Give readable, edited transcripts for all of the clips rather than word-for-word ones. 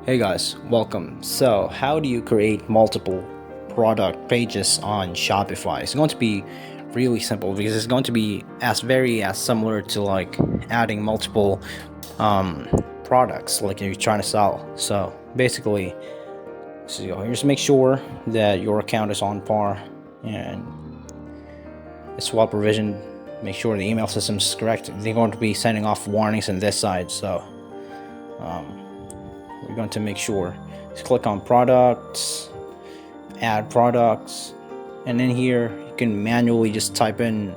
Hey guys, welcome. So, how do you create multiple product pages on Shopify? It's going to be really simple because it's going to be as similar to like adding multiple products like you're trying to sell. So, basically, just make sure that your account is on par and it's well provisioned. Make sure the email system is correct. They're going to be sending off warnings on this side, so we're going to make sure. Just click on products, add products, and in here you can manually just type in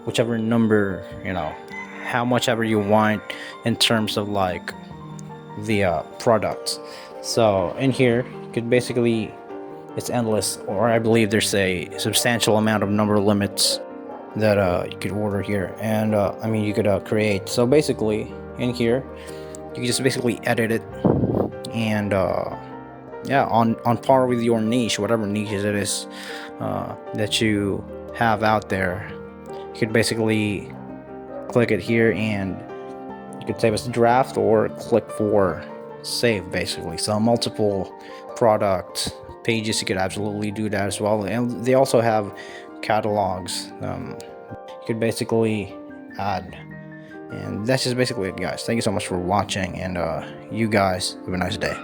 whichever number, how much ever you want in terms of like the products. So in here you could basically, it's endless, or I believe there's a substantial amount of number limits that you could order here, and you could create. So basically in here you can just basically edit it, and on par with your niche, whatever niche it is that you have out there. You could basically click it here and you could save as a draft or click for save, basically. So multiple product pages, you could absolutely do that as well. And they also have catalogs. You could basically add. And that's just basically it, guys. Thank you so much for watching, and you guys have a nice day.